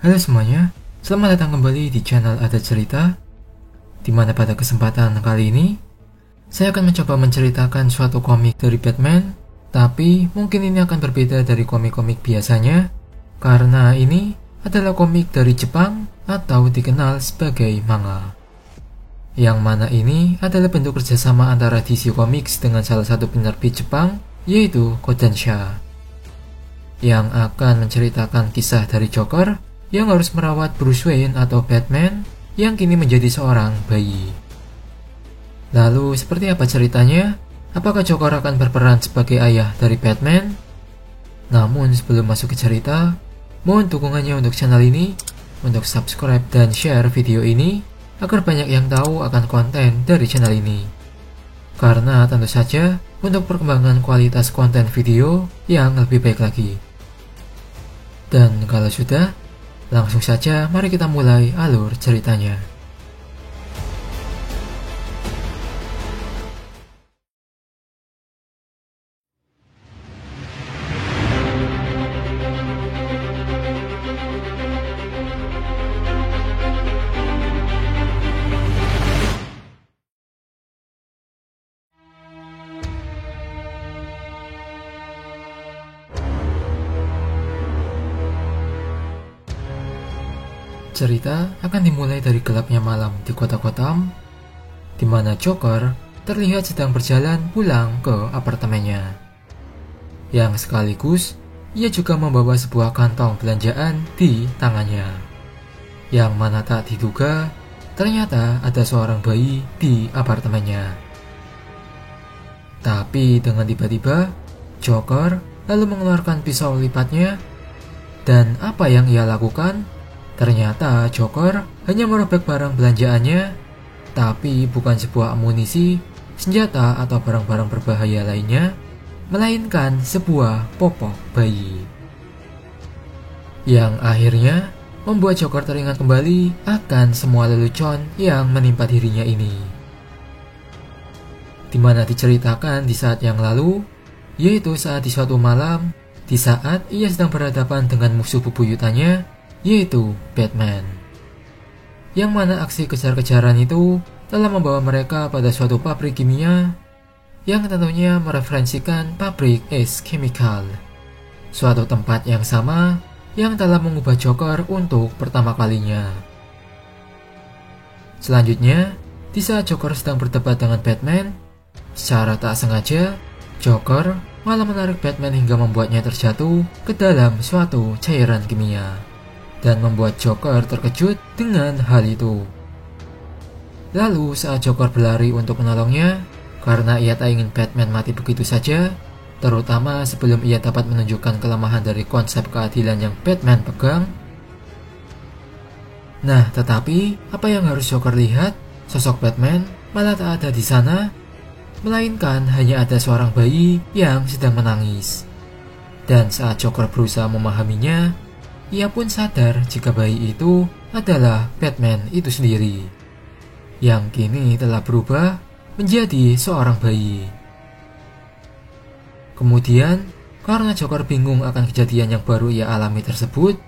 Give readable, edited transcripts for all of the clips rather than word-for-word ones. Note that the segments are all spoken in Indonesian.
Halo semuanya, selamat datang kembali di channel Ada Cerita, di mana pada kesempatan kali ini saya akan mencoba menceritakan suatu komik dari Batman, tapi mungkin ini akan berbeda dari komik-komik biasanya, karena ini adalah komik dari Jepang atau dikenal sebagai manga. Yang mana ini adalah bentuk kerjasama antara DC Comics dengan salah satu penerbit Jepang, yaitu Kodansha, yang akan menceritakan kisah dari Joker yang harus merawat Bruce Wayne atau Batman yang kini menjadi seorang bayi. Lalu seperti apa ceritanya? Apakah Joker akan berperan sebagai ayah dari Batman? Namun sebelum masuk ke cerita, mohon dukungannya untuk channel ini, untuk subscribe dan share video ini agar banyak yang tahu akan konten dari channel ini. Karena tentu saja untuk perkembangan kualitas konten video yang lebih baik lagi. Dan kalau sudah, langsung saja mari kita mulai alur ceritanya. Cerita akan dimulai dari gelapnya malam di kota Gotham, di mana Joker terlihat sedang berjalan pulang ke apartemennya. Yang sekaligus, ia juga membawa sebuah kantong belanjaan di tangannya. Yang mana tak diduga, ternyata ada seorang bayi di apartemennya. Tapi dengan tiba-tiba, Joker lalu mengeluarkan pisau lipatnya, dan apa yang ia lakukan? Ternyata Joker hanya merobek barang belanjaannya, tapi bukan sebuah amunisi, senjata atau barang-barang berbahaya lainnya, melainkan sebuah popok bayi. Yang akhirnya membuat Joker teringat kembali akan semua lelucon yang menimpa dirinya ini. Dimana diceritakan di saat yang lalu, yaitu saat di suatu malam, di saat ia sedang berhadapan dengan musuh bebuyutannya, yaitu Batman. Yang mana aksi kejar-kejaran itu telah membawa mereka pada suatu pabrik kimia yang tentunya mereferensikan pabrik Ace Chemical, suatu tempat yang sama yang telah mengubah Joker untuk pertama kalinya. Selanjutnya, di saat Joker sedang berdebat dengan Batman, secara tak sengaja Joker malah menarik Batman hingga membuatnya terjatuh ke dalam suatu cairan kimia, dan membuat Joker terkejut dengan hal itu. Lalu saat Joker berlari untuk menolongnya, karena ia tak ingin Batman mati begitu saja, terutama sebelum ia dapat menunjukkan kelemahan dari konsep keadilan yang Batman pegang. Nah, tetapi apa yang harus Joker lihat? Sosok Batman malah tak ada di sana, melainkan hanya ada seorang bayi yang sedang menangis. Dan saat Joker berusaha memahaminya, ia pun sadar jika bayi itu adalah Batman itu sendiri, yang kini telah berubah menjadi seorang bayi. Kemudian, karena Joker bingung akan kejadian yang baru ia alami tersebut,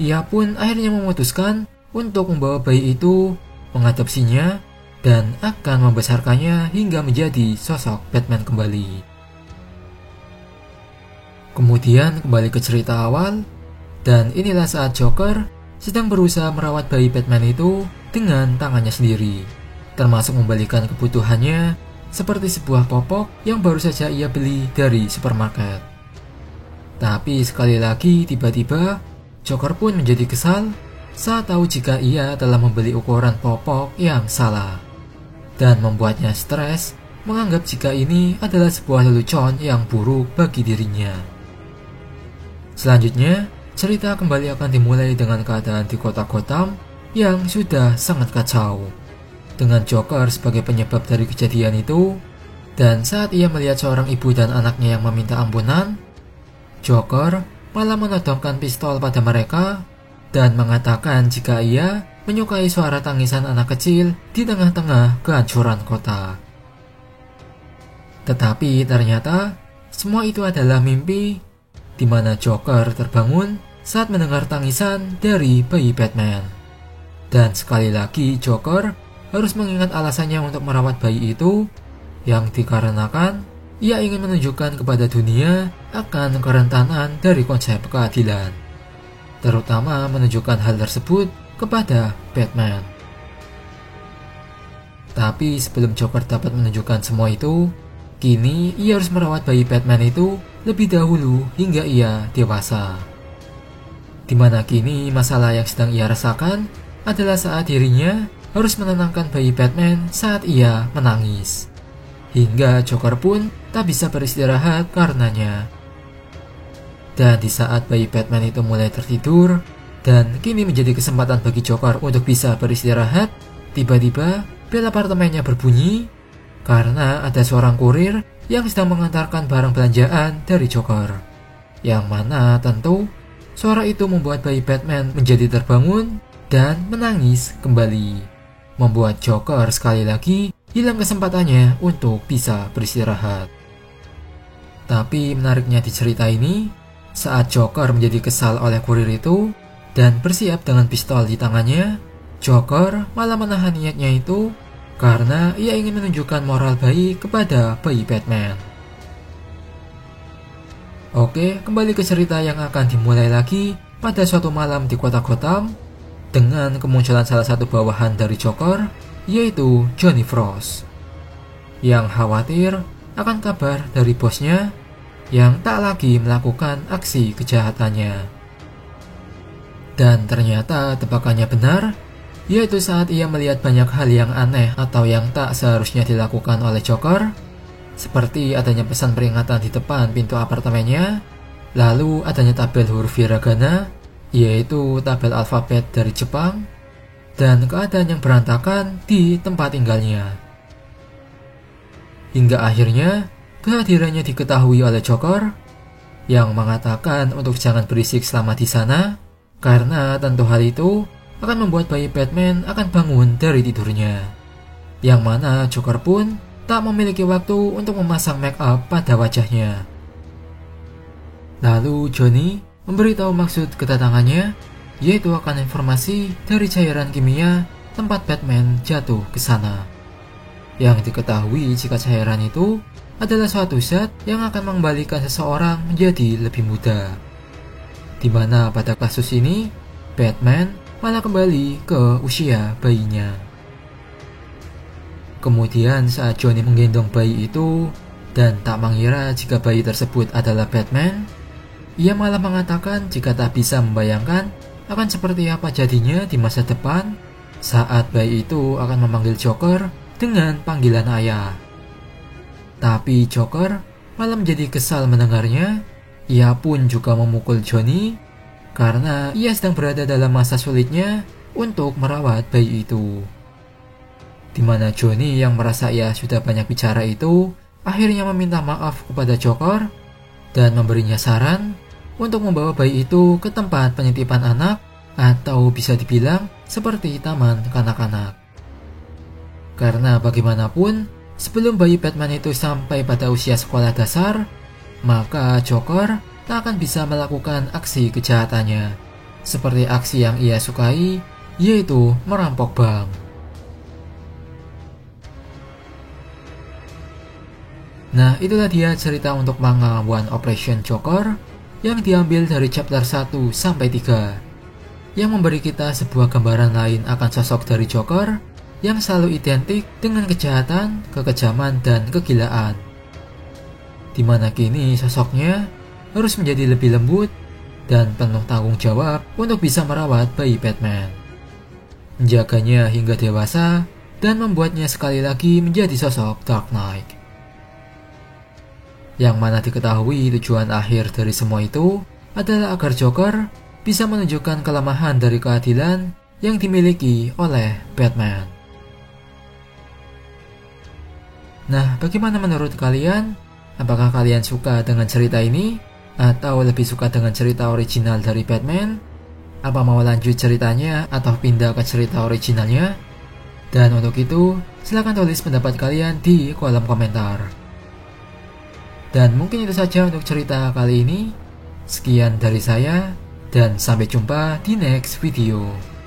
ia pun akhirnya memutuskan untuk membawa bayi itu, mengadopsinya, dan akan membesarkannya hingga menjadi sosok Batman kembali. Kemudian kembali ke cerita awal. Dan inilah saat Joker sedang berusaha merawat bayi Batman itu dengan tangannya sendiri, termasuk membalikan kebutuhannya seperti sebuah popok yang baru saja ia beli dari supermarket. Tapi sekali lagi tiba-tiba Joker pun menjadi kesal saat tahu jika ia telah membeli ukuran popok yang salah, dan membuatnya stres menganggap jika ini adalah sebuah lelucon yang buruk bagi dirinya. Selanjutnya, cerita kembali akan dimulai dengan keadaan di kota Gotham yang sudah sangat kacau, dengan Joker sebagai penyebab dari kejadian itu. Dan saat ia melihat seorang ibu dan anaknya yang meminta ampunan, Joker malah menodongkan pistol pada mereka dan mengatakan jika ia menyukai suara tangisan anak kecil di tengah-tengah kehancuran kota. Tetapi ternyata semua itu adalah mimpi, di mana Joker terbangun saat mendengar tangisan dari bayi Batman. Dan sekali lagi Joker harus mengingat alasannya untuk merawat bayi itu, yang dikarenakan ia ingin menunjukkan kepada dunia akan kerentanan dari konsep keadilan, terutama menunjukkan hal tersebut kepada Batman. Tapi sebelum Joker dapat menunjukkan semua itu, kini ia harus merawat bayi Batman itu lebih dahulu hingga ia dewasa. Dimana kini masalah yang sedang ia rasakan adalah saat dirinya harus menenangkan bayi Batman saat ia menangis. Hingga Joker pun tak bisa beristirahat karenanya. Dan di saat bayi Batman itu mulai tertidur, dan kini menjadi kesempatan bagi Joker untuk bisa beristirahat, tiba-tiba bel apartemennya berbunyi karena ada seorang kurir yang sedang mengantarkan barang belanjaan dari Joker. Yang mana tentu suara itu membuat bayi Batman menjadi terbangun dan menangis kembali, membuat Joker sekali lagi hilang kesempatannya untuk bisa beristirahat. Tapi menariknya di cerita ini, saat Joker menjadi kesal oleh kurir itu dan bersiap dengan pistol di tangannya, Joker malah menahan niatnya itu karena ia ingin menunjukkan moral baik kepada bayi Batman. Oke, kembali ke cerita yang akan dimulai lagi pada suatu malam di kota Gotham dengan kemunculan salah satu bawahan dari Joker, yaitu Johnny Frost, yang khawatir akan kabar dari bosnya yang tak lagi melakukan aksi kejahatannya. Dan ternyata tebakannya benar, yaitu saat ia melihat banyak hal yang aneh atau yang tak seharusnya dilakukan oleh Joker, seperti adanya pesan peringatan di depan pintu apartemennya, lalu adanya tabel huruf hiragana, yaitu tabel alfabet dari Jepang, dan keadaan yang berantakan di tempat tinggalnya. Hingga akhirnya kehadirannya diketahui oleh Joker, yang mengatakan untuk jangan berisik selama di sana, karena tentu hal itu akan membuat bayi Batman akan bangun dari tidurnya. Yang mana Joker pun tak memiliki waktu untuk memasang make up pada wajahnya. Lalu Johnny memberitahu maksud kedatangannya, yaitu akan informasi dari cairan kimia tempat Batman jatuh ke sana. Yang diketahui jika cairan itu adalah suatu zat yang akan mengembalikan seseorang menjadi lebih muda. Dimana pada kasus ini, Batman malah kembali ke usia bayinya. Kemudian saat Johnny menggendong bayi itu dan tak mengira jika bayi tersebut adalah Batman, ia malah mengatakan jika tak bisa membayangkan akan seperti apa jadinya di masa depan saat bayi itu akan memanggil Joker dengan panggilan ayah. Tapi Joker malah menjadi kesal mendengarnya. Ia pun juga memukul Johnny karena ia sedang berada dalam masa sulitnya untuk merawat bayi itu. Dimana Johnny yang merasa ia sudah banyak bicara itu akhirnya meminta maaf kepada Joker dan memberinya saran untuk membawa bayi itu ke tempat penitipan anak atau bisa dibilang seperti taman kanak-kanak. Karena bagaimanapun, sebelum bayi Batman itu sampai pada usia sekolah dasar, maka Joker tak akan bisa melakukan aksi kejahatannya, seperti aksi yang ia sukai, yaitu merampok bank. Nah, itulah dia cerita untuk manga One Operation Joker yang diambil dari chapter 1 sampai 3, yang memberi kita sebuah gambaran lain akan sosok dari Joker yang selalu identik dengan kejahatan, kekejaman, dan kegilaan. Dimana kini sosoknya harus menjadi lebih lembut dan penuh tanggung jawab untuk bisa merawat bayi Batman, menjaganya hingga dewasa, dan membuatnya sekali lagi menjadi sosok Dark Knight. Yang mana diketahui tujuan akhir dari semua itu adalah agar Joker bisa menunjukkan kelemahan dari keadilan yang dimiliki oleh Batman. Nah, bagaimana menurut kalian? Apakah kalian suka dengan cerita ini? Atau lebih suka dengan cerita original dari Batman? Apa mau lanjut ceritanya atau pindah ke cerita originalnya? Dan untuk itu, silahkan tulis pendapat kalian di kolom komentar. Dan mungkin itu saja untuk cerita kali ini. Sekian dari saya. Dan sampai jumpa di next video.